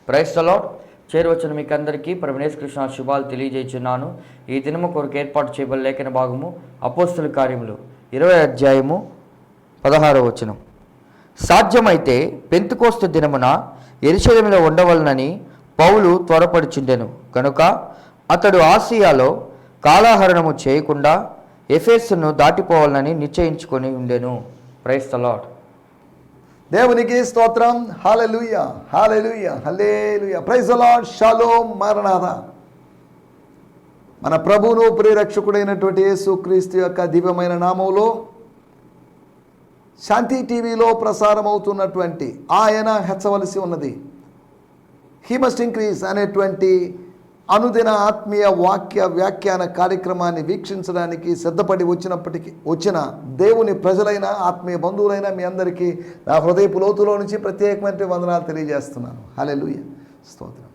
Praise the lord. చేరువచ్చిన మీకు అందరికీ ప్రభువైన యేసు కృష్ణ శుభాలు తెలియజేస్తున్నాను. ఈ దినము కొరకు ఏర్పాటు చేయబడిన లేఖన భాగము అపోస్తలుల కార్యములు 20వ అధ్యాయము 16వ వచనం. సాధ్యమైతే పెంతెకోస్తు దినమున యెరూషలేములో ఉండవలనని పౌలు త్వరపడుచుండెను కనుక అతడు ఆసియాలో కాలాహరణము చేయకుండా ఎఫెసును దాటిపోవాలని నిశ్చయించుకొని ఉండెను. Praise the Lord. దేవునికి స్తోత్రం. Hallelujah, hallelujah, hallelujah. Praise the Lord. షాలోమ్, మరణాథ. మన ప్రభువును ప్రియరక్షకుడైనటువంటి యేసుక్రీస్తు యొక్క దివ్యమైన నామములో శాంతి టీవీలో ప్రసారం అవుతున్నటువంటి ఆయన హెచ్చవలసి ఉన్నది, హీ మస్ట్ ఇంక్రీజ్ అనేటువంటి అనుదిన ఆత్మీయ వాక్య వ్యాఖ్యాన కార్యక్రమాన్ని వీక్షించడానికి సిద్ధపడి వచ్చిన దేవుని ప్రజలైన ఆత్మీయ బంధువులైన మీ అందరికీ నా హృదయపు లోతులో నుంచి ప్రత్యేకమైన వందనాలు తెలియజేస్తున్నాను. హల్లెలూయా, స్తోత్రం.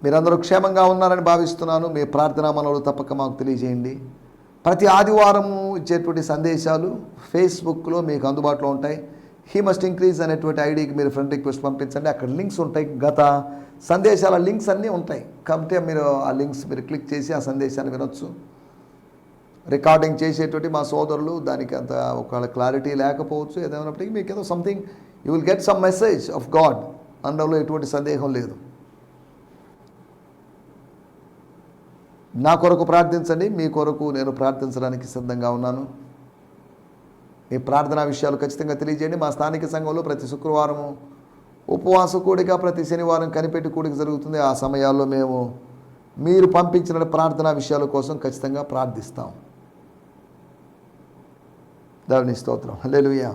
మీరందరూ క్షేమంగా ఉన్నారని భావిస్తున్నాను. మీ ప్రార్థనా మనవులు తప్పక మాకు తెలియజేయండి. ప్రతి ఆదివారము ఇచ్చేటువంటి సందేశాలు ఫేస్బుక్లో మీకు అందుబాటులో ఉంటాయి. హీ మస్ట్ ఇంక్రీజ్ అనేటువంటి ఐడికి మీరు ఫ్రెండ్ రిక్వెస్ట్ పంపించండి. అక్కడ లింక్స్ ఉంటాయి, గత సందేశాల లింక్స్ అన్నీ ఉంటాయి. కాబట్టి మీరు ఆ లింక్స్ మీరు క్లిక్ చేసి ఆ సందేశాన్ని వినొచ్చు. రికార్డింగ్ చేసేటువంటి మా సోదరులు దానికి అంత ఒకవేళ క్లారిటీ లేకపోవచ్చు, ఏదైనప్పటికీ మీకు ఏదో something you will get some message of God, అందులో ఎటువంటి సందేహం లేదు. నా కొరకు ప్రార్థించండి, మీ కొరకు నేను ప్రార్థించడానికి సిద్ధంగా ఉన్నాను. మీ ప్రార్థనా విషయాలు ఖచ్చితంగా తెలియజేయండి. మా స్థానిక సంఘంలో ప్రతి శుక్రవారము ఉపవాస కూడిక, ప్రతి శనివారం కనిపెట్టి కూడిక జరుగుతుంది. ఆ సమయాల్లో మేము మీరు పంపించిన ప్రార్థనా విషయాల కోసం ఖచ్చితంగా ప్రార్థిస్తాం. దేవుని స్తోత్రం. హల్లెలూయా.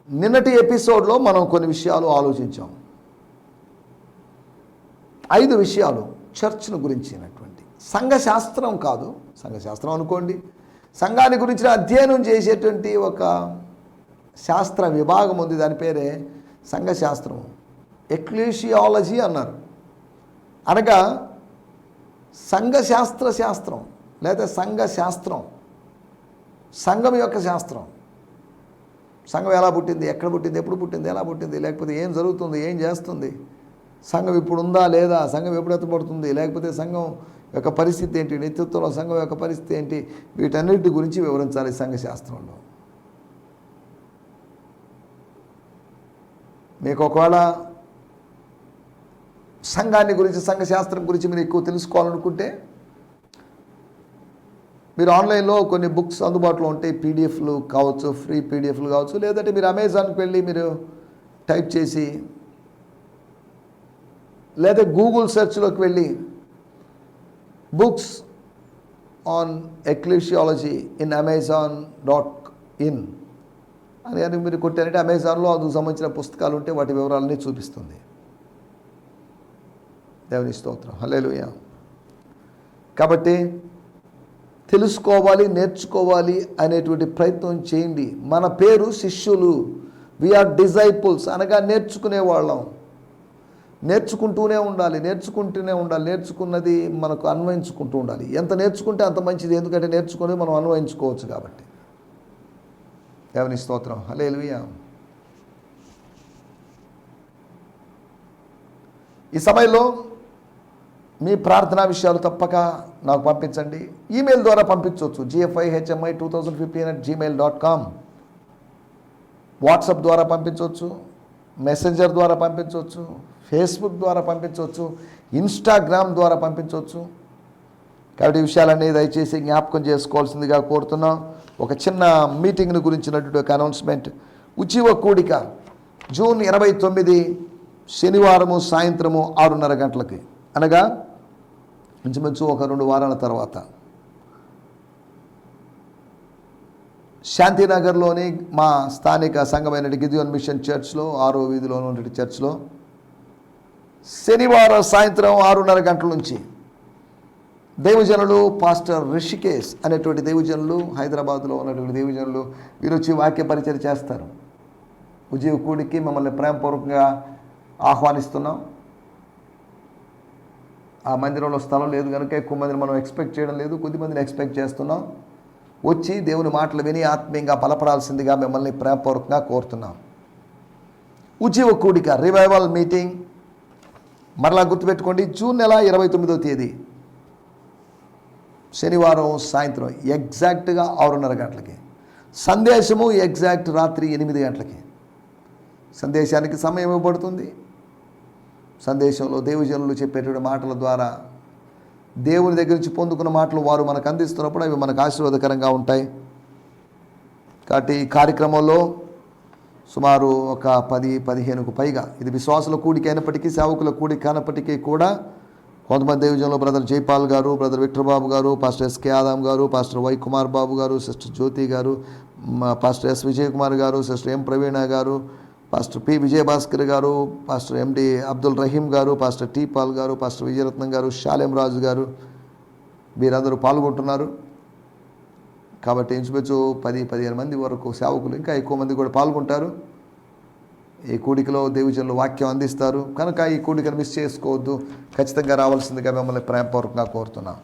నిన్నటి ఎపిసోడ్లో మనం కొన్ని విషయాలు ఆలోచించాం. 5 విషయాలు చర్చ్ను గురించినటువంటి, సంఘశాస్త్రం కాదు, సంఘశాస్త్రం అనుకోండి, సంఘాన్ని గురించిన అధ్యయనం చేసేటువంటి ఒక శాస్త్ర విభాగం ఉంది. దాని పేరే సంఘశాస్త్రం, ఎక్లీషియాలజీ అన్నారు. అనగా శాస్త్రం లేదా సంఘశాస్త్రం, సంఘం యొక్క శాస్త్రం. సంఘం ఎలా పుట్టింది, ఎక్కడ పుట్టింది, ఎప్పుడు పుట్టింది, ఎలా పుట్టింది, లేకపోతే ఏం జరుగుతుంది, ఏం చేస్తుంది, సంఘం ఇప్పుడు ఉందా లేదా, సంఘం ఎప్పుడు ఎత్తపడుతుంది, లేకపోతే సంఘం యొక్క పరిస్థితి ఏంటి, నిత్యత్వంలో సంఘం యొక్క పరిస్థితి ఏంటి, వీటన్నిటి గురించి వివరించాలి సంఘశాస్త్రంలో. మీకు ఒకవేళ సంఘాన్ని గురించి, సంఘశాస్త్రం గురించి మీరు ఎక్కువ తెలుసుకోవాలనుకుంటే మీరు ఆన్లైన్లో కొన్ని బుక్స్ అందుబాటులో ఉంటాయి. పీడిఎఫ్లు కావచ్చు, ఫ్రీ పీడిఎఫ్లు కావచ్చు, లేదంటే మీరు అమెజాన్కి వెళ్ళి మీరు టైప్ చేసి, లేదా గూగుల్ సెర్చ్లోకి వెళ్ళి బుక్స్ ఆన్ ఎక్లీషియాలజీ ఇన్ amazon.in అని మీరు కొట్టారంటే అమెజాన్లో అందుకు సంబంధించిన పుస్తకాలు ఉంటే వాటి వివరాలన్నీ చూపిస్తుంది. దేవుని స్తోత్రం. హల్లెలూయా. కాబట్టి తెలుసుకోవాలి, నేర్చుకోవాలి అనేటువంటి ప్రయత్నం చేయండి. మన పేరు శిష్యులు, వీఆర్ డిజైపుల్స్, అనగా నేర్చుకునేవాళ్ళం. నేర్చుకుంటూనే ఉండాలి, నేర్చుకున్నది మనకు అన్వయించుకుంటూ ఉండాలి. ఎంత నేర్చుకుంటే అంత మంచిది, ఎందుకంటే నేర్చుకుని మనం అన్వయించుకోవచ్చు కాబట్టి. దేవుని స్తోత్రం. హల్లెలూయా. ఈ సమయంలో మీ ప్రార్థనా విషయాలు తప్పక నాకు పంపించండి. ఈమెయిల్ ద్వారా పంపించవచ్చు, gfihmi2015@gmail.com. వాట్సాప్ ద్వారా పంపించవచ్చు, మెసెంజర్ ద్వారా పంపించవచ్చు, ఫేస్బుక్ ద్వారా పంపించవచ్చు, ఇన్స్టాగ్రామ్ ద్వారా పంపించవచ్చు. కాబట్టి ఈ విషయాలన్నీ దయచేసి జ్ఞాపకం చేసుకోవాల్సిందిగా కోరుతున్నాం. ఒక చిన్న మీటింగ్ను గురించినటువంటి ఒక అనౌన్స్మెంట్. ఉచివ కూడిక జూన్ 29 శనివారము సాయంత్రము 6:30 గంటలకి, అనగా ఇంచుమించు ఒక 2 వారాల తర్వాత శాంతినగర్లోని మా స్థానిక సంఘమైన గిదియోన్ మిషన్ చర్చ్లో 6వ వీధిలో ఉన్నటువంటి చర్చ్లో శనివారం సాయంత్రం 6:30 గంటల నుంచి దైవజనులు పాస్టర్ రిషికేష్ అనేటువంటి దైవజనులు, హైదరాబాద్లో ఉన్నటువంటి దైవజనులు, వీరు వచ్చి వాక్య పరిచయం చేస్తారు. ఉజీవ కూడికి మమ్మల్ని ప్రేమపూర్వకంగా ఆహ్వానిస్తున్నాం. ఆ మందిరంలో స్థలం లేదు కనుక ఎక్కువ మందిని మనం ఎక్స్పెక్ట్ చేయడం లేదు, కొద్దిమందిని ఎక్స్పెక్ట్ చేస్తున్నాం. వచ్చి దేవుని మాటలు విని ఆత్మీయంగా బలపడాల్సిందిగా మిమ్మల్ని ప్రేమపూర్వకంగా కోరుతున్నాం. ఉజ్జీవ కూడిక రివైవల్ మీటింగ్ మరలా గుర్తుపెట్టుకోండి, జూన్ నెల 29వ తేదీ శనివారం సాయంత్రం ఎగ్జాక్ట్గా 6:30 గంటలకి. సందేశము ఎగ్జాక్ట్ రాత్రి 8 గంటలకి. సందేశానికి సమయం ఇవ్వబడుతుంది. సందేశంలో దేవజనులు చెప్పేటువంటి మాటల ద్వారా దేవుని దగ్గర నుంచి పొందుకున్న మాటలు వారు మనకు అందిస్తున్నప్పుడు అవి మనకు ఆశీర్వాదకరంగా ఉంటాయి. కాబట్టి ఈ కార్యక్రమంలో సుమారు ఒక 10-15కు పైగా, ఇది విశ్వాసుల కూడిక అయినప్పటికీ సేవకుల కూడిక అయినప్పటికీ కూడా కొంతమంది దేవజనులు బ్రదర్ జైపాల్ గారు, బ్రదర్ విక్టర్ బాబు గారు, పాస్టర్ ఎస్కే ఆదాం గారు, పాస్టర్ వై కుమార్ బాబు గారు, సిస్టర్ జ్యోతి గారు, పాస్టర్ ఎస్ విజయ్ కుమార్ గారు, సిస్టర్ ఎం ప్రవీణ గారు, పాస్టర్ పి విజయభాస్కర్ గారు, పాస్టర్ ఎండి అబ్దుల్ రహీం గారు, పాస్టర్ టీ పాల్ గారు, పాస్టర్ విజయరత్నం గారు, షాలేం రాజు గారు, వీరందరూ పాల్గొంటున్నారు. కాబట్టి ఇంచుమించు 10-15 మంది వరకు సేవకులు, ఇంకా ఎక్కువ మంది కూడా పాల్గొంటారు. ఈ కూడికలో దేవజనులు వాక్యం అందిస్తారు కనుక ఈ కూడికను మిస్ చేసుకోవద్దు. ఖచ్చితంగా రావాల్సిందిగా మిమ్మల్ని ప్రేమపూర్వకంగా కోరుతున్నాం.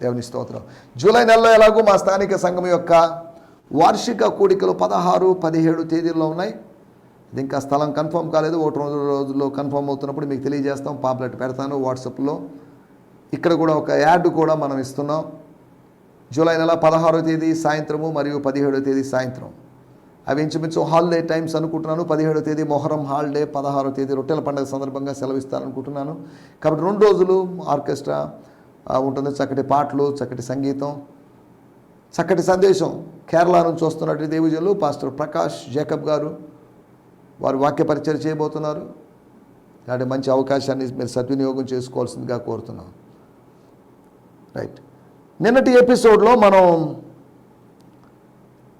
దేవుని స్తోత్రం. జూలై నెలలో ఎలాగో మా స్థానిక సంఘం యొక్క వార్షిక కూడికలు 16-17 తేదీల్లో ఉన్నాయి. ఇది ఇంకా స్థలం కన్ఫర్మ్ కాలేదు. 1-2 రోజుల్లో కన్ఫర్మ్ అవుతున్నప్పుడు మీకు తెలియజేస్తాం. పాంప్లెట్ పెడతాను వాట్సాప్లో. ఇక్కడ కూడా ఒక యాడ్ కూడా మనం ఇస్తున్నాం. జూలై నెల 16వ తేదీ సాయంత్రము మరియు 17వ తేదీ సాయంత్రం. అవి ఇంచుమించు హాలిడే టైమ్స్ అనుకుంటున్నాను. 17వ తేదీ మొహరం హాలిడే, 16వ తేదీ రొట్టెల పండుగ సందర్భంగా సెలవిస్తాననుకుంటున్నాను. కాబట్టి 2 రోజులు ఆర్కెస్ట్రా ఉంటుంది, చక్కటి పాటలు, చక్కటి సంగీతం, చక్కటి సందేశం. కేరళ నుంచి వస్తున్నట్టు దేవజనులు పాస్టర్ ప్రకాష్ జేకబ్ గారు వారు వాక్య పరిచయం చేయబోతున్నారు. కాబట్టి మంచి అవకాశాన్ని మీరు సద్వినియోగం చేసుకోవాల్సిందిగా కోరుతున్నాం. రైట్. నిన్నటి ఎపిసోడ్లో మనం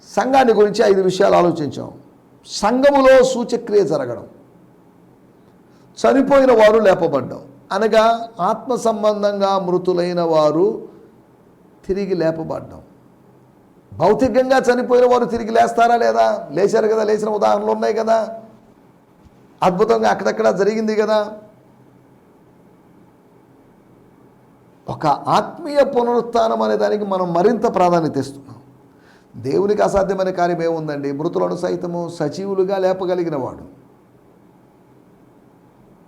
సంఘాన్ని గురించి 5 విషయాలు ఆలోచించాం. సంఘములో సూచక్రియ జరగడం, చనిపోయిన వారు లేపబడ్డం, అనగా ఆత్మ సంబంధంగా మృతులైన వారు తిరిగి లేపబడ్డం. భౌతికంగా చనిపోయిన వారు తిరిగి లేస్తారా లేదా? లేచారు కదా, లేచిన ఉదాహరణలు ఉన్నాయి కదా, అద్భుతంగా అక్కడక్కడ జరిగింది కదా. ఒక ఆత్మీయ పునరుత్థానం అనే దానికి మనం మరింత ప్రాధాన్యత ఇస్తున్నాం. దేవునికి అసాధ్యమైన కార్యం ఏముందండి? మృతులను సైతము సజీవులుగా లేపగలిగిన వాడు.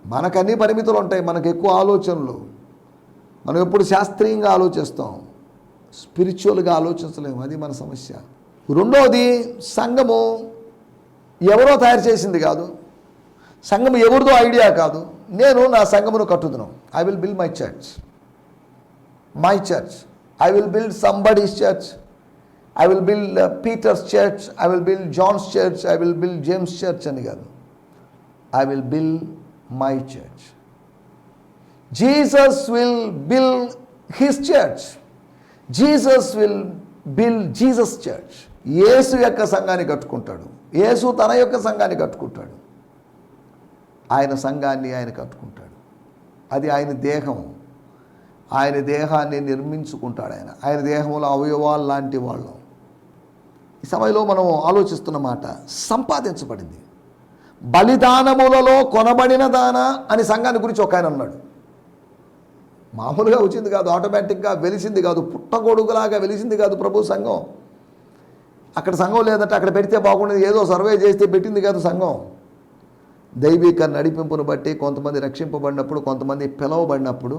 మనకన్నీ పరిమితులు ఉంటాయి, మనకు ఎక్కువ ఆలోచనలు, మనం ఎప్పుడు శాస్త్రీయంగా ఆలోచిస్తాం, స్పిరిచువల్గా ఆలోచించలేము. అది మన సమస్య. రెండోది, సంఘము ఎవరో తయారు చేసింది కాదు, సంఘము ఎవరిదో ఐడియా కాదు. నేను నా సంఘమును కట్టుదును. I will build my church. My church. I will build somebody's church. I will build Peter's church. I will build John's church. I will build James' church అని కాదు. I will build my church. Jesus will build his church. Jesus will build Jesus' church. యేసు యొక్క సంఘాన్ని కట్టుకుంటాడు. యేసు తన యొక్క సంఘాన్ని కట్టుకుంటాడు. ఆయన సంఘాన్ని ఆయన కట్టుకుంటాడు. అది ఆయన దేహం. ఆయన దేహాన్ని నిర్మించుకుంటాడు. ఆయన దేహంలో అవయవాలు లాంటి వాళ్ళం. ఈ సమయంలో మనం ఆలోచిస్తున్న మాట సంపాదించబడింది. బలిదానములలో కొనబడిన దాన అని సంఘాన్ని గురించి ఒక ఆయన అన్నాడు. మామూలుగా వచ్చింది కాదు, ఆటోమేటిక్గా వెలిసింది కాదు, పుట్టగొడుగులాగా వెలిసింది కాదు ప్రభు సంఘం. అక్కడ సంఘం లేదంటే అక్కడ పెడితే బాగుండేది, ఏదో సర్వే చేస్తే పెట్టింది కాదు సంఘం. దైవిక నడిపింపును బట్టి కొంతమంది రక్షింపబడినప్పుడు, కొంతమంది పిలవబడినప్పుడు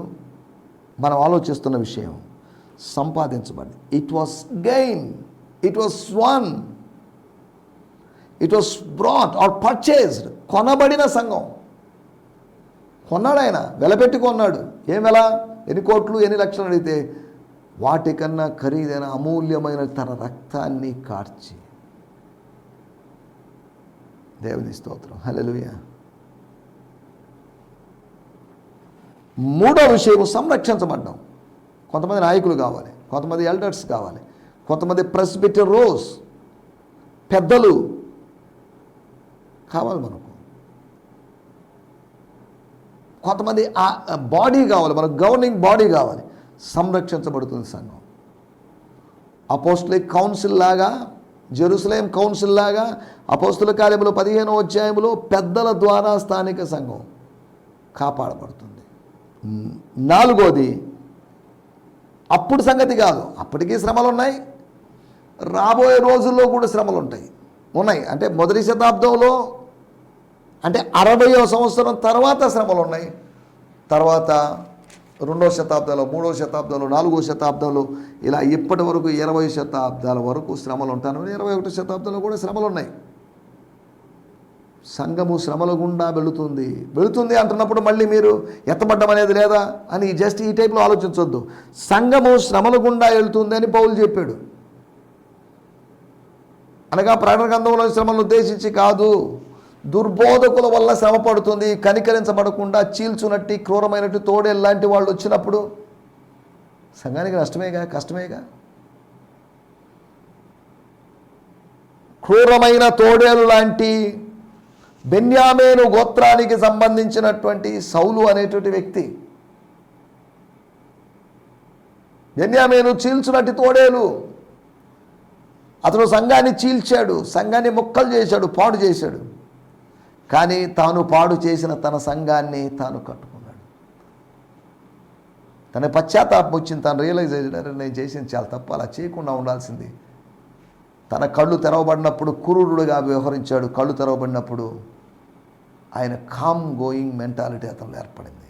మనం ఆలోచిస్తున్న విషయం సంపాదించబడి. It was gain, it was won, it was bought or purchased. కొనబడిన సంఘం. కొన్నాడు ఆయన, వెలపెట్టి కొన్నాడు. ఏం వెల? ఎన్ని కోట్లు, ఎన్ని లక్షలు అడిగితే వాటికన్నా ఖరీదైన అమూల్యమైన తన రక్తాన్ని కార్చి. దేవుని స్తోత్రం. హల్లెలూయా. మూడో విషయం సంరక్షించబడ్డాం. కొంతమంది నాయకులు కావాలి, కొంతమంది ఎల్డర్స్ కావాలి, కొంతమంది ప్రెస్బిటరోస్ పెద్దలు కావాలి మనకు, కొంతమంది బాడీ కావాలి, మనకు గవర్నింగ్ బాడీ కావాలి. సంరక్షించబడుతుంది సంఘం. అపోస్టలిక్ కౌన్సిల్ లాగా, జెరూసలేం కౌన్సిల్ లాగా అపోస్తల కార్యములు 15వ అధ్యాయంలో పెద్దల ద్వారా స్థానిక సంఘం కాపాడబడుతుంది. నాలుగోది, అప్పుడు సంగతి కాదు, అప్పటికీ శ్రమలు ఉన్నాయి, రాబోయే రోజుల్లో కూడా శ్రమలు ఉన్నాయి. అంటే మొదటి శతాబ్దంలో అంటే 60వ సంవత్సరం తర్వాత శ్రమలు ఉన్నాయి. తర్వాత 2వ శతాబ్దంలో, 3వ శతాబ్దంలో, 4వ శతాబ్దంలో ఇలా ఇప్పటి వరకు 20 శతాబ్దాల వరకు శ్రమలు ఉంటాను. 21వ శతాబ్దంలో కూడా శ్రమలు ఉన్నాయి. సంఘము శ్రమల గుండా వెళుతుంది అంటున్నప్పుడు మళ్ళీ మీరు ఎత్తబడ్డం అనేది లేదా అని జస్ట్ ఈ టైప్లో ఆలోచించొద్దు. సంఘము శ్రమల గుండా వెళుతుంది అని పౌలు చెప్పాడు. అనగా ప్రకటన గ్రంథంలో శ్రమలను ఉద్దేశించి కాదు, దుర్బోధకుల వల్ల శ్రమ పడుతుంది. కనికరించబడకుండా చీల్చునట్టి క్రూరమైనట్టు తోడేలు లాంటి వాళ్ళు వచ్చినప్పుడు సంఘానికి నష్టమేగా, కష్టమేగా. క్రూరమైన తోడేలు లాంటి బెన్యామీను గోత్రానికి సంబంధించినటువంటి సౌలు అనేటువంటి వ్యక్తి, బెన్యామీను చీల్చునట్టి తోడేలు, అతను సంఘాన్ని చీల్చాడు, సంఘాన్ని ముక్కలు చేశాడు, పాడు చేశాడు. కానీ తాను పాడు చేసిన తన సంఘాన్ని తాను కట్టుకున్నాడు. తన పశ్చాత్తాపం వచ్చింది, తాను రియలైజ్ అయ్యాడు, నేను చేసింది చాలా తప్పు, అలా చేయకుండా ఉండాల్సింది. తన కళ్ళు తెరవబడినప్పుడు కురూరుడుగా వ్యవహరించాడు. కళ్ళు తెరవబడినప్పుడు ఆయన కామ్ గోయింగ్ మెంటాలిటీ అతను ఏర్పడింది.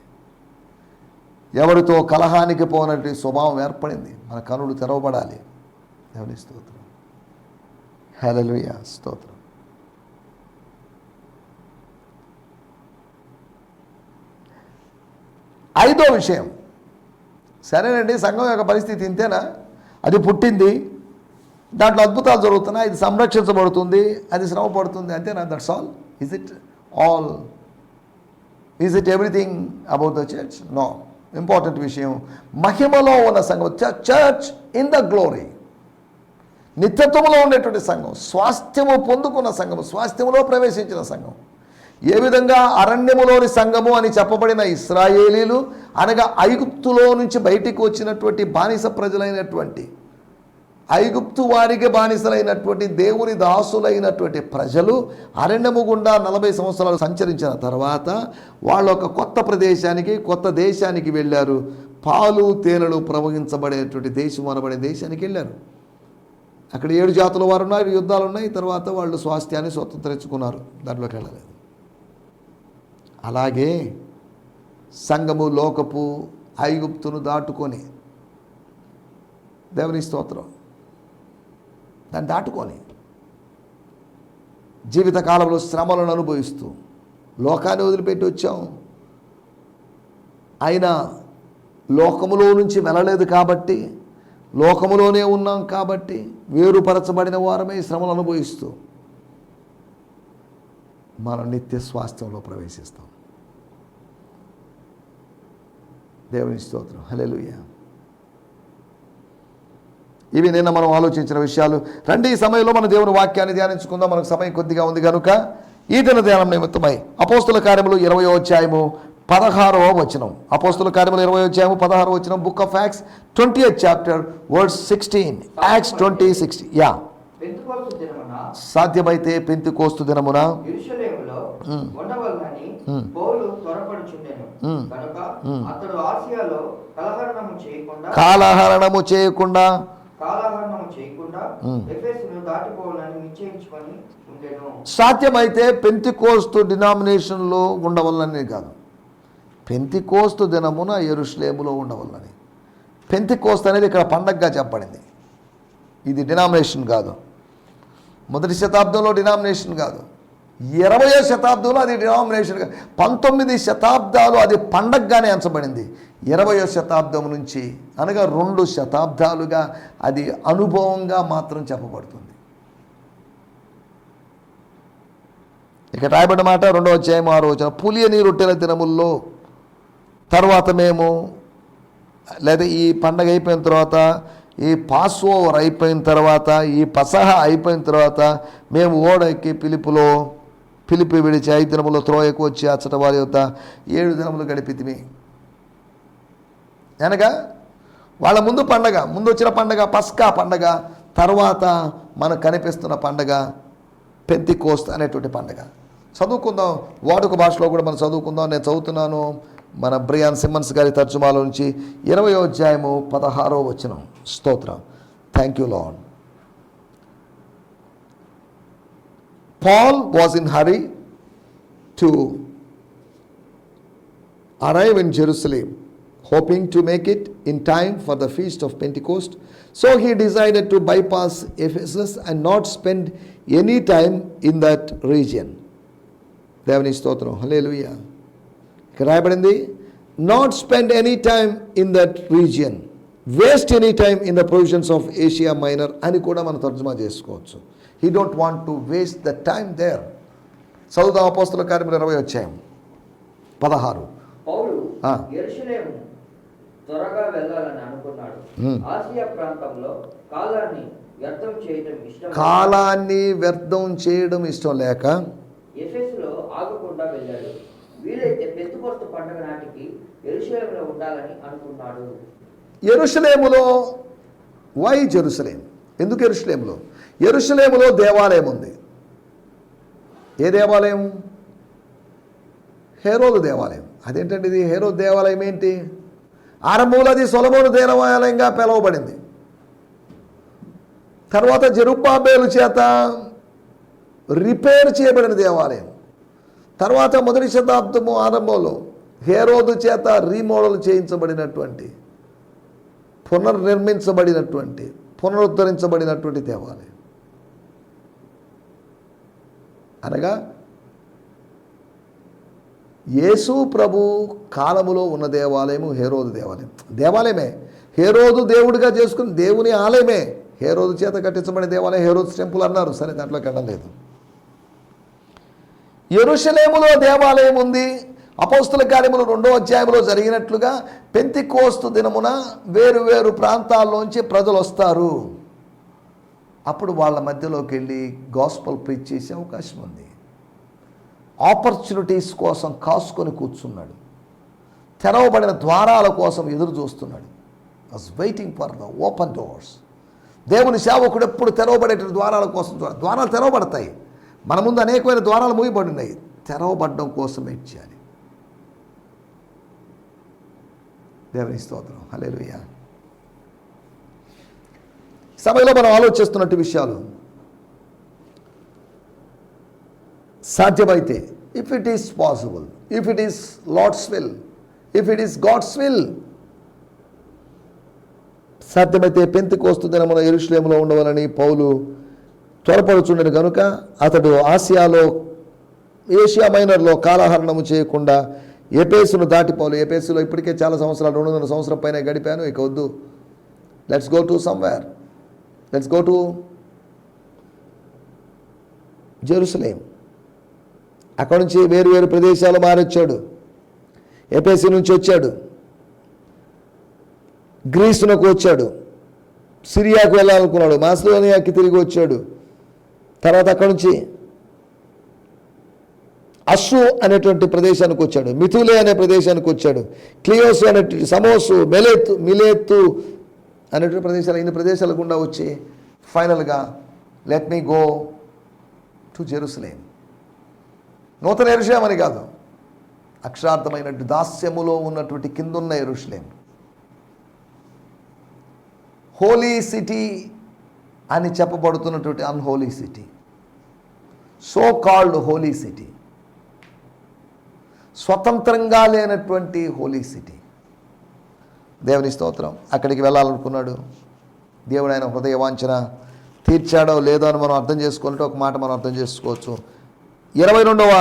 ఎవరితో కలహానికి పోనట్టు స్వభావం ఏర్పడింది. మన కనులు తెరవబడాలి. దేవుని స్తోత్రం, హల్లెలూయా, స్తోత్రం. ఐదో విషయం, సరేనండి సంఘం యొక్క పరిస్థితి ఇంతేనా, అది పుట్టింది, దాంట్లో అద్భుతాలు జరుగుతున్నాయి, ఇది సంరక్షించబడుతుంది, అది శ్రమ పడుతుంది, అంతేనా? That's all? Is it everything about the church? No. Important విషయం, మహిమలో ఉన్న సంఘం, చర్చ్ ఇన్ ద గ్లోరీ, నిత్యత్వంలో ఉండేటువంటి సంఘం, స్వాస్థ్యము పొందుకున్న సంఘం, స్వాస్థ్యములో ప్రవేశించిన సంఘం. ఏ విధంగా అరణ్యములోని సంఘము అని చెప్పబడిన ఇశ్రాయేలీలు అనగా ఐగుప్తులో నుంచి బయటికి వచ్చినటువంటి బానిస ప్రజలైనటువంటి, ఐగుప్తు వారికి బానిసలైనటువంటి దేవుని దాసులైనటువంటి ప్రజలు అరణ్యము గుండా 40 సంవత్సరాలు సంచరించిన తర్వాత వాళ్ళు ఒక కొత్త ప్రదేశానికి, కొత్త దేశానికి వెళ్ళారు. పాలు తేనెలు ప్రవహించబడేటువంటి దేశం అనబడే దేశానికి వెళ్ళారు. అక్కడ 7 జాతుల వారు ఉన్నారు, యుద్ధాలు ఉన్నాయి. తర్వాత వాళ్ళు స్వాస్థ్యాన్ని స్వతంత్రించుకున్నారు, దాంట్లోకి వెళ్ళలేదు. అలాగే సంఘము లోకపు ఐగుప్తును దాటుకొని, దేవుని స్తోత్రం, దాన్ని దాటుకొని జీవితకాలంలో శ్రమలను అనుభవిస్తూ లోకాన్ని వదిలిపెట్టి వచ్చాం. అయినా లోకములో నుంచి వెళ్ళలేదు కాబట్టి, లోకములోనే ఉన్నాం కాబట్టి వేరుపరచబడిన వారమే శ్రమలు అనుభవిస్తూ మనం నిత్య స్వాస్థ్యంలో ప్రవేశిస్తాం. దేవుని స్తోత్రం, హల్లెలూయా. ఇవి నిన్న మనం ఆలోచించిన విషయాలు. రండి ఈ సమయంలో మన దేవుని వాక్యాన్ని ధ్యానించుకుందాం. మనకు సమయం కొద్దిగా ఉంది కనుక ఈ దిన ధ్యానం నిమిత్తమై అపోస్తుల కార్యములు 20వ అధ్యాయము 16వ వచనం. అపోస్తుల కార్యములు 20వ అధ్యాయము 16వ వచనం. Book of acts 20th chapter verse 16. Acts 20:16. Yeah, సాధ్యమైతే పెంతెకోస్తు దినమున యెరూషలేములో ఉండవలెనని పౌలు త్వరపడుచుండెను. కనుక అతడు ఆసియాలో కాలహరణము చేయకుండా ఎఫెసును దాటిపోవాలని నిశ్చయించుకొని ఉండెను. సాధ్యమైతే పెంతెకోస్తు డినామినేషన్లో ఉండవలనని కాదు, పెంతెకోస్తు దినమున యెరూషలేములో ఉండవలనని. పెంతెకోస్తు అనేది ఇక్కడ పండగగా చెప్పబడింది. ఇది డినామినేషన్ కాదు. మొదటి శతాబ్దంలో డినామినేషన్ కాదు, 20వ శతాబ్దంలో అది డినామినేషన్. 19 శతాబ్దాలు అది పండగగానే ఎంచబడింది. 20వ శతాబ్దం నుంచి అనగా 2 శతాబ్దాలుగా అది అనుభవంగా మాత్రం చెప్పబడుతుంది. ఇక రాయబడిన మాట 2వ అధ్యాయం 6వ వచనం. పులియని రొట్టెల దినముల్లో తర్వాత మేము, లేదా ఈ పండగ అయిపోయిన తర్వాత, ఈ పాస్ఓవర్ అయిపోయిన తర్వాత, ఈ పసహ అయిపోయిన తర్వాత మేము ఓడ ఎక్కి పిలిపి విడిచి 5 దినములు త్రోయకు వచ్చి అచ్చట వారి యొక్క 7 దినములు గడిపితిమి. అనగా వాళ్ళ ముందు పండగ, ముందు వచ్చిన పండగ పస్కా పండగ, తర్వాత మనకు కనిపిస్తున్న పండగ పెంతెకోస్తు అనేటువంటి పండగ. చదువుకుందాం, వాడుక భాషలో కూడా మనం చదువుకుందాం. నేను చదువుతున్నాను మన బ్రియాన్ సిమ్మన్స్ గారి తర్జుమాలో నుంచి 20వ అధ్యాయము 16వ వచనం. స్తోత్రం, thank you lord. Paul was in hurry to arrive in Jerusalem, hoping to make it in time for the feast of Pentecost. So he decided to bypass Ephesus and not spend any time in that region. దేవుని స్తోత్రం, హల్లెలూయా. ఇక్కడ రాయబడింది, not spend any time in that region, waste any time in the provinces of Asia Minor అని కూడా మనం తర్జుమా చేసుకోవచ్చు. He don't want to waste the time there. చదువుదాం అపోస్తలుల కార్యములు 20:16. పౌలు యెరూషలేము త్వరగా వెళ్ళాలని అనుకున్నాడు. ఆసియా ప్రాంతంలో కాలాన్ని వ్యర్థం చేయడం ఇష్టం లేక ఎఫెసులో ఆగకుండా వెళ్ళాడు. వీలైతే పెంతెకొస్తు పండుగ నాటికి యెరూషలేములో ఉండాలని అనుకున్నాడు. యెరూషలేములో, వై జెరూసలేం? ఎందుకు యెరూషలేములో? యెరూషలేములో దేవాలయం ఉంది. ఏ దేవాలయం? హేరోదు దేవాలయం. అదేంటండి ఇది? హేరోదు దేవాలయం ఏంటి? ఆరంభంలో అది సొలొమోను దేవాలయంగా పిలువబడింది. తర్వాత జెరుబ్బాబేలు చేత రిపేర్ చేయబడిన దేవాలయం. తర్వాత 1వ శతాబ్దము ఆరంభంలో హేరోదు చేత రీమోడల్ చేయించబడినటువంటి, పునరుద్ధరించబడినటువంటి దేవాలయం. అనగా యేసు ప్రభు కాలములో ఉన్న దేవాలయము హేరోదు దేవాలయం. దేవాలయమే, హేరోదు దేవుడిగా చేసుకుని దేవుని ఆలయమే. హేరోదు చేత కట్టించబడిన దేవాలయం హేరోదు టెంపుల్ అన్నారు. సరే, దాంట్లోకి వెళ్ళలేదు. యెరూషలేములో దేవాలయం ఉంది. అపోస్తలుల కార్యములు 2వ అధ్యాయంలో జరిగినట్లుగా పెంతెకొస్తు దినమున వేరు ప్రాంతాల్లోంచి ప్రజలు వస్తారు. అప్పుడు వాళ్ళ మధ్యలోకి వెళ్ళి గాస్పల్ ప్రీచ్ చేసే అవకాశం ఉంది. ఆపర్చునిటీస్ కోసం కాసుకొని కూర్చున్నాడు. తెరవబడిన ద్వారాల కోసం ఎదురు చూస్తున్నాడు. Was waiting for the open doors. దేవుని సేవకుడు ఎప్పుడు తెరవబడే ద్వారాల కోసం ద్వారాలు తెరవబడతాయి. మన ముందు అనేకమైన ద్వారాలు మూయబడి ఉన్నాయి. తెరవబడడం కోసం వెయిట్ చేయాలి. దేవుని స్తోత్రం, హల్లెలూయా. సమయంలో మనం ఆలోచిస్తున్నట్టు విషయాలు సాధ్యమైతే, if it is possible, if it is Lord's will, if it is God's will, సాధ్యమైతే పెంతెకొస్తు దినమున యెరూషలేములో ఉండవాలని పౌలు త్వరపడుచుండెను కనుక అతడు ఏషియా మైనర్లో కాలహరణము చేయకుండా ఎఫెసును దాటిపోవాలి. ఎఫెసులో ఇప్పటికే చాలా సంవత్సరాలు, 200 సంవత్సరం పైన గడిపాను, ఇక వద్దు, let's go to somewhere, let's go to Jerusalem. అక్కడ నుంచి వేరు ప్రదేశాలు మారొచ్చాడు. ఎఫెసు నుంచి వచ్చాడు, గ్రీసునకు వచ్చాడు, సిరియాకు వెళ్ళాలనుకున్నాడు, మాసిదోనియాకి తిరిగి వచ్చాడు. తర్వాత అక్కడ నుంచి అస్సు అనేటువంటి ప్రదేశానికి వచ్చాడు, మిథులే అనే ప్రదేశానికి వచ్చాడు, క్లియోసు అనేటువంటి, సమోసు, మిలేతు అనేటువంటి ప్రదేశాలు, ఇన్ని ప్రదేశాల గుండా వచ్చి ఫైనల్గా let me go to Jerusalem. నూతన యెరూషలేం అని కాదు, అక్షరార్థమైనట్టు దాస్యములో ఉన్నటువంటి కిందున్న యెరూషలేం, హోలీ సిటీ అని చెప్పబడుతున్నటువంటి unholy city, so called holy city, స్వతంత్రంగా లేనటువంటి హోలీ సిటీ. దేవుని స్తోత్రం. అక్కడికి వెళ్ళాలనుకున్నాడు. దేవుడు ఆయన హృదయ వాంఛన తీర్చాడో లేదో అని మనం అర్థం చేసుకుంటే ఒక మాట మనం అర్థం చేసుకోవచ్చు. 22వ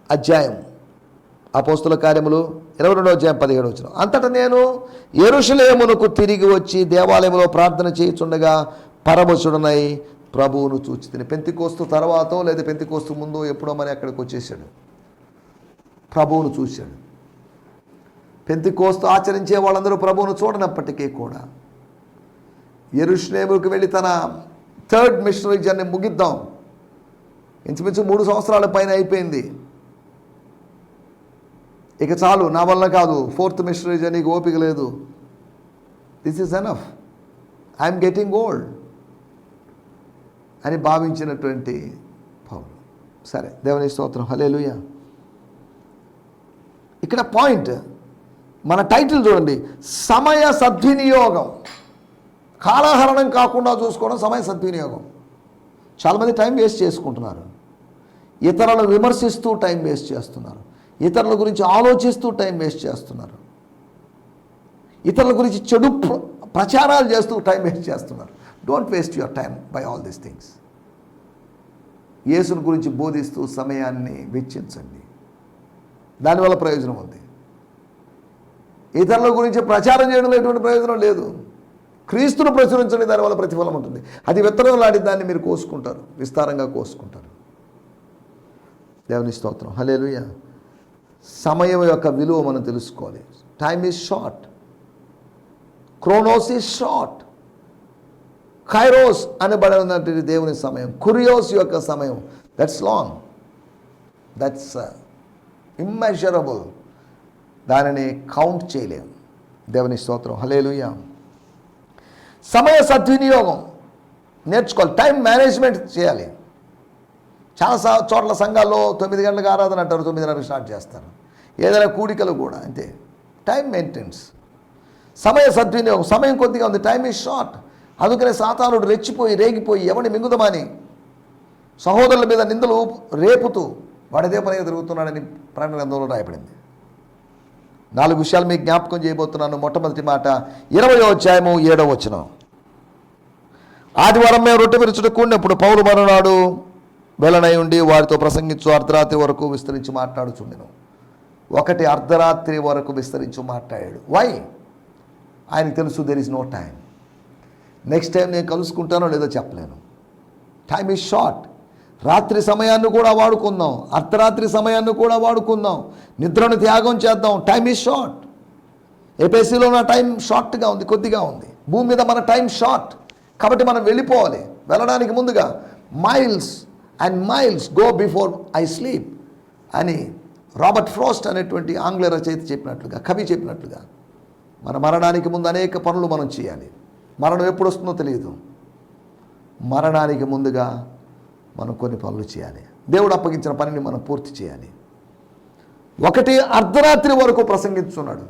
అధ్యాయం అపోస్తలుల కార్యములు 22వ అధ్యాయం 17వ వచనం. అంతటా నేను యెరూషలేమునకు తిరిగి వచ్చి దేవాలయంలో ప్రార్థన చేయుచుండగా పరవశుడనై ప్రభువును చూచితిని. పెంతెకొస్తు తర్వాతో లేదా పెంతెకొస్తు ముందో ఎప్పుడో మరి అక్కడికి వచ్చేసాడు. ప్రభువును చూశాడు. పెంతెకొస్తు ఆచరించే వాళ్ళందరూ ప్రభువును చూడనప్పటికీ కూడా యెరూషలేముకు వెళ్ళి తన 3rd మిషనరీ జర్నీ ముగిద్దాం, ఇంచుమించు 3 సంవత్సరాల పైన అయిపోయింది, ఇక చాలు, నా వల్ల కాదు, 4th మిషనరీ జర్నీకి ఓపిక లేదు, this is enough, I'm getting old అని భావించినటువంటి పౌలు. సరే, దేవుని స్తోత్రం, హల్లెలూయా. ఇక్కడ పాయింట్, మన టైటిల్ చూడండి, సమయ సద్వినియోగం. కాలహరణం కాకుండా చూసుకోవడం సమయ సద్వినియోగం. చాలామంది టైం వేస్ట్ చేసుకుంటున్నారు. ఇతరులను విమర్శిస్తూ టైం వేస్ట్ చేస్తున్నారు, ఇతరుల గురించి ఆలోచిస్తూ టైం వేస్ట్ చేస్తున్నారు, ఇతరుల గురించి చెడు ప్రచారాలు చేస్తూ టైం వేస్ట్ చేస్తున్నారు. Don't waste your time by all these things. యేసుని గురించి బోధిస్తూ సమయాన్ని వెచ్చించండి, దానివల్ల ప్రయోజనం ఉంది. ఇతరుల గురించి ప్రచారం చేయడంలో ఎటువంటి ప్రయోజనం లేదు. క్రీస్తును ప్రచురించండి, దానివల్ల ప్రతిఫలం ఉంటుంది. అది విత్తనం లాంటి దాన్ని మీరు కోసుకుంటారు, విస్తారంగా కోసుకుంటారు. దేవుని స్తోత్రం, హల్లెలూయా. సమయం యొక్క విలువ మనం తెలుసుకోవాలి. టైమ్ ఈజ్ షార్ట్, క్రోనోస్ ఈజ్ షార్ట్. కైరోస్ అనబడినటువంటి దేవుని సమయం, కురియోస్ యొక్క సమయం, దట్స్ లాంగ్, దట్స్ ఇమ్మెజరబుల్. దానిని కౌంట్ చేయలేం. దేవుని స్తోత్రం, హల్లెలూయా. సమయ సద్వినియోగం నేర్చుకోవాలి, టైం మేనేజ్మెంట్ చేయాలి. చాలా చోట్ల సంఘాల్లో 9 గంటలకు ఆరాధన అంటారు, 9:30 స్టార్ట్ చేస్తారు. ఏదైనా కూడికలు కూడా అంతే. టైం మెయింటెనెన్స్, సమయ సద్వినియోగం. సమయం కొద్దిగా ఉంది, టైం ఈజ్ షార్ట్. అందుకనే సాతానుడు రెచ్చిపోయి రేగిపోయి ఎవరిని మింగుదమని సహోదరుల మీద నిందలు రేపుతూ వాడిదే పనిగా తిరుగుతున్నాడని ప్రకటన గ్రంథంలో రాయబడింది. 4 విషయాలు మీకు జ్ఞాపకం చేయబోతున్నాను. మొట్టమొదటి మాట 20వ అధ్యాయము 7వ వచనం. ఆదివారం మేము రొట్టె విరుచుటకు కూడినప్పుడు పౌలు మరునాడు వెలనై ఉండి వారితో ప్రసంగించు అర్ధరాత్రి వరకు విస్తరించి మాట్లాడుచుండెను. ఒకటి అర్ధరాత్రి వరకు విస్తరించి మాట్లాడాడు. వై? ఆయనకు తెలుసు there is no time. Next time నేను కలుసుకుంటానో లేదో చెప్పలేను. Time is short. రాత్రి సమయాన్ని కూడా వాడుకుందాం, అర్ధరాత్రి సమయాన్ని కూడా వాడుకుందాం, నిద్రను త్యాగం చేద్దాం. Time is short. ఏపీసీలో నా టైం షార్ట్గా ఉంది, కొద్దిగా ఉంది. భూమి మీద మన టైం షార్ట్, కాబట్టి మనం వెళ్ళిపోవాలి. వెళ్ళడానికి ముందుగా miles and miles go before I sleep అని రాబర్ట్ ఫ్రోస్ట్ అనేటువంటి ఆంగ్ల రచయిత చెప్పినట్లుగా, కవి చెప్పినట్లుగా, మన మరణానికి ముందు అనేక పనులు మనం చేయాలి. మరణం ఎప్పుడు వస్తుందో తెలియదు. మరణానికి ముందుగా మనం కొన్ని పనులు చేయాలి. దేవుడు అప్పగించిన పనిని మనం పూర్తి చేయాలి. ఒకటి అర్ధరాత్రి వరకు ప్రసంగిస్తున్నాడు.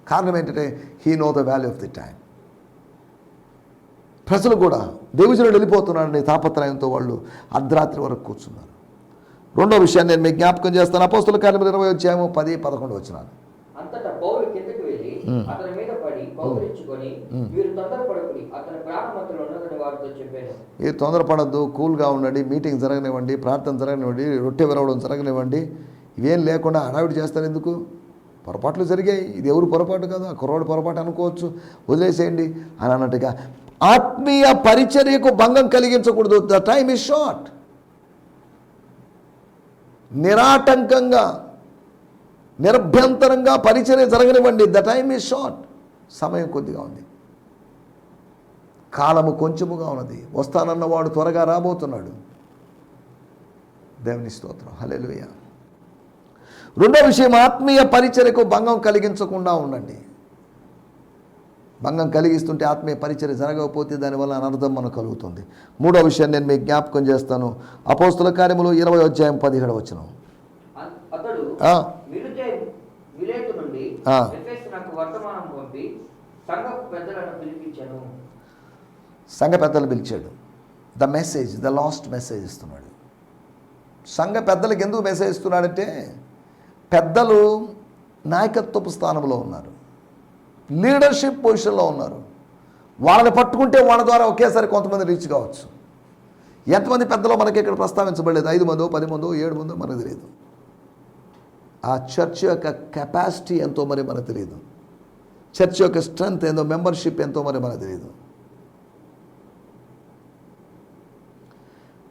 కారణం ఏంటంటే he know the value of the time. ప్రజలు కూడా దేవుజనుడు వెళ్ళిపోతున్నాడని తాపత్రయంతో వాళ్ళు అర్ధరాత్రి వరకు కూర్చున్నారు. రెండో విషయాన్ని నేను మీకు జ్ఞాపకం చేస్తాను. అపోస్తుల కార్యములు 20వ అధ్యాయము 10-11 వచనాలు. అంతటా పౌలు కిందకి వెళ్ళి అతని మీద పడి కౌగిలించుకొని, మీరు తొందరపడకుడి, అతని ప్రాణమతులు ఉన్నదని వారితో చెప్పాను. ఏ తొందరపడద్దు, కూల్గా ఉండండి, మీటింగ్ జరగనివ్వండి, ప్రార్థన జరగనివ్వండి, రొట్టె విరవడం జరగనివ్వండి. ఇవేం లేకుండా హడావిడి చేస్తారు ఎందుకు? పొరపాట్లు జరిగాయి, ఇది ఎవరు పొరపాటు కాదు, ఆ కుర్రోడు పొరపాటు అనుకోవచ్చు, వదిలేసేయండి అని అన్నట్టుగా ఆత్మీయ పరిచర్యకు భంగం కలిగించకూడదు. The time is short. నిరాటంకంగా నిరభ్యంతరంగా పరిచర్య జరగనివ్వండి. The time is short. సమయం కొద్దిగా ఉంది, కాలము కొంచెముగా ఉన్నది. వస్తానన్నవాడు త్వరగా రాబోతున్నాడు. దేవుని స్తోత్రం, హల్లెలూయా. రెండో విషయం, ఆత్మీయ పరిచర్యకు భంగం కలిగించకుండా ఉండండి. భంగం కలిగిస్తుంటే ఆత్మీయ పరిచర్య జరగకపోతే దానివల్ల అనర్థం మనకు కలుగుతుంది. మూడో విషయం నేను మీకు జ్ఞాపకం చేస్తాను. అపోస్తుల కార్యములు 20వ అధ్యాయం 17వ వచనం. అతడు మిలేతు నుండి ఎఫెసునకు వర్తమానం పంపి సంఘపు పెద్దలను పిలిపించాను. సంఘ పెద్దలు పిలిచాడు. The message, the last message ఇస్తున్నాడు. సంఘ పెద్దలకు ఎందుకు మెసేజ్ ఇస్తున్నాడంటే, పెద్దలు నాయకత్వపు స్థానంలో ఉన్నారు, లీడర్షిప్ పొజిషన్లో ఉన్నారు. వాళ్ళని పట్టుకుంటే వాళ్ళ ద్వారా ఒకేసారి కొంతమంది రీచ్ కావచ్చు. ఎంతమంది పెద్దలో మనకి ఇక్కడ ప్రస్తావించబడలేదు. 5 మందో 10 మందో 7 మందో మనకు తెలియదు. ఆ చర్చ్ యొక్క కెపాసిటీ ఎంతో మరి మనకు తెలియదు. చర్చ్ యొక్క స్ట్రెంగ్త్ ఏందో, మెంబర్షిప్ ఎంతో మరి మనకు తెలియదు.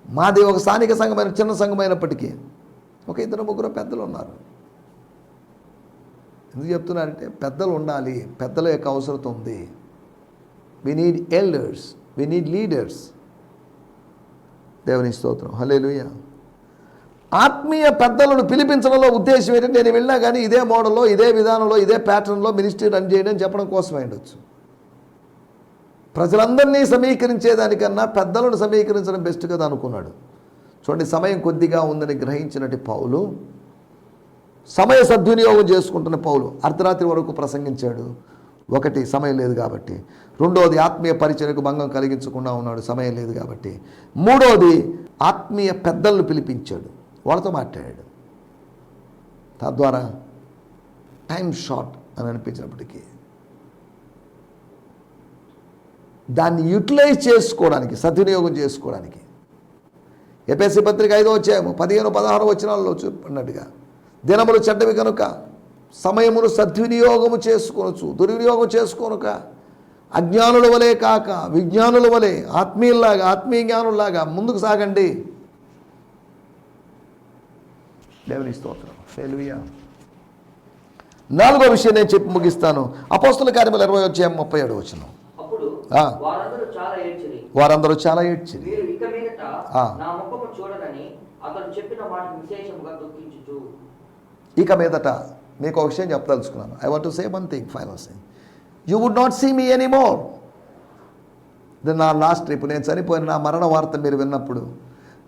మాది ఒక స్థానిక సంఘమైన చిన్న సంఘమైనప్పటికీ ఒక 2-3 పెద్దలు ఉన్నారు. ఎందుకు చెప్తున్నారంటే పెద్దలు ఉండాలి, పెద్దల యొక్క అవసరం ఉంది. We need elders, we need leaders. దేవుని స్తోత్రం, హల్లెలూయా. ఆత్మీయ పెద్దలను పిలిపించడంలో ఉద్దేశం ఏంటంటే, నేను వెళ్ళినా కానీ ఇదే మోడల్లో, ఇదే విధానంలో, ఇదే ప్యాటర్న్లో మినిస్ట్రీ రన్ చేయడం చెప్పడం కోసమే ఉండొచ్చు. ప్రజలందరినీ సమీకరించేదానికన్నా పెద్దలను సమీకరించడం బెస్ట్ కదా అనుకున్నాడు. చూడండి, సమయం కొద్దిగా ఉందని గ్రహించినట్టు పౌలు, సమయ సద్వినియోగం చేసుకుంటున్న పౌలు అర్ధరాత్రి వరకు ప్రసంగించాడు. ఒకటి, సమయం లేదు కాబట్టి. రెండోది, ఆత్మీయ పరిచర్యకు భంగం కలిగించకుండా ఉన్నాడు, సమయం లేదు కాబట్టి. మూడోది, ఆత్మీయ పెద్దలను పిలిపించాడు. వాళ్ళతో మాట్లాడాడు. తద్వారా టైం షార్ట్ అని అనిపించినప్పటికీ దాన్ని యూటిలైజ్ చేసుకోవడానికి, సద్వినియోగం చేసుకోవడానికి ఎఫెసీ పత్రిక 5వ అధ్యాయము 15-16 వచనాల్లో చెప్పినట్టుగా దినములు చెడ్డవి కనుక సమయమును సద్వినియోగము చేసుకోవచ్చు, దుర్వినియోగం చేసుకోనుక అజ్ఞానుల వలె కాక విజ్ఞానుల వలె ఆత్మీయ జ్ఞానుల్లాగా ముందుకు సాగండి. దేవుని స్తోత్రం. హల్లెలూయా. 4వ విషయం నేను చెప్పి ముగిస్తాను. అపోస్తల కార్యములు 20వ అధ్యాయం 37వ వచనం. అప్పుడు వారందరూ చాలా ఏడ్చిరి. ఇక మీదట మీకు ఒక విషయం చెప్పదలుచుకున్నాను. I want to say one thing, final thing. You would not see me anymore. నా లాస్ట్ ట్రిప్, నేను చనిపోయిన నా మరణ వార్త మీరు విన్నప్పుడు,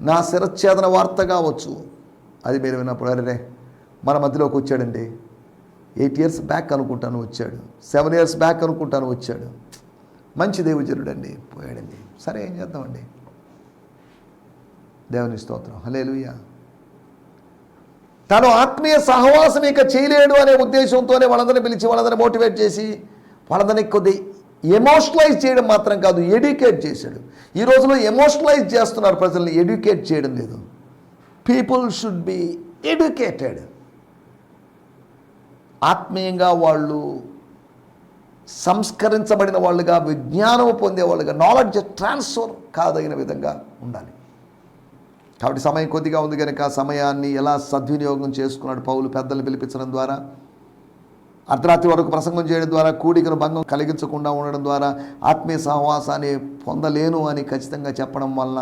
నా శిరచ్ఛేదన వార్త కావచ్చు, అది మీరు విన్నప్పుడు, అరే మన మధ్యలోకి వచ్చాడండి, 8 years బ్యాక్ అనుకుంటాను వచ్చాడు, 7 years బ్యాక్ అనుకుంటాను వచ్చాడు, మంచి దేవుజనుడండి, పోయాడండి, సరే ఏం చేద్దామండి. దేవుని స్తోత్రం. హల్లెలూయా. తను ఆత్మీయ సహవాసం ఇక చేయలేడు అనే ఉద్దేశంతోనే వాళ్ళందరినీ పిలిచి వాళ్ళందరినీ మోటివేట్ చేసి వాళ్ళందరినీ కొద్ది ఎమోషనలైజ్ చేయడం మాత్రం కాదు, ఎడ్యుకేట్ చేశాడు. ఈ రోజులో ఎమోషనలైజ్ చేస్తున్నారు ప్రజల్ని, ఎడ్యుకేట్ చేయడం లేదు. People should be educated. ఆత్మీయంగా వాళ్ళు సంస్కరించబడిన వాళ్ళుగా, విజ్ఞానం పొందేవాళ్ళుగా, నాలెడ్జ్ ట్రాన్స్ఫర్ కాదగిన విధంగా ఉండాలి. కాబట్టి సమయం కొద్దిగా ఉంది కనుక సమయాన్ని ఎలా సద్వినియోగం చేసుకున్నాడు పౌలు. పెద్దల్ని పిలిపించడం ద్వారా, అర్ధరాత్రి వరకు ప్రసంగం చేయడం ద్వారా, కూడికను భంగం కలిగించకుండా ఉండడం ద్వారా, ఆత్మీయ సహవాసాన్ని పొందలేను అని ఖచ్చితంగా చెప్పడం వలన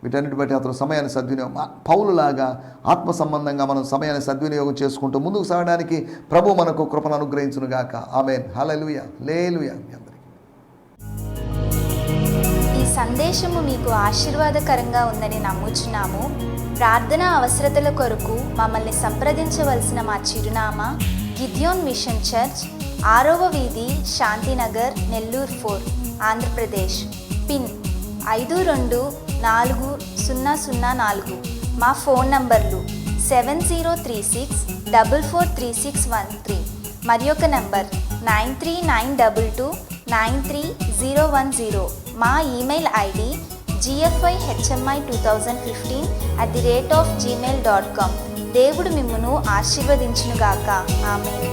వీటన్నిటి బట్టి అతను సమయాన్ని సద్వినియోగం, పౌలులాగా ఆత్మ సంబంధంగా మనం సమయాన్ని సద్వినియోగం చేసుకుంటూ ముందుకు సాగడానికి ప్రభు మనకు కృపను అనుగ్రహించునుగాక. ఆమేన్. హల్లెలూయా. హల్లెలూయా. ఈ సందేశము మీకు ఆశీర్వాదకరంగా ఉందని నమ్ముచున్నాము. ప్రార్థనా అవసరతల కొరకు మమ్మల్ని సంప్రదించవలసిన మా చిరునామా గిద్యోన్ మిషన్ చర్చ్, 6వ వీధి, శాంతినగర్, నెల్లూరు 4, ఆంధ్రప్రదేశ్. పిన్ 524004. మా ఫోన్ నంబర్లు 7036443613 మరి ఒక నంబర్ 9392293010. మా ఈమెయిల్ ఐడి gfihmi2015@gmail.com. దేవుడు మిమ్మును ఆశీర్వదించునుగాక. ఆమేన్.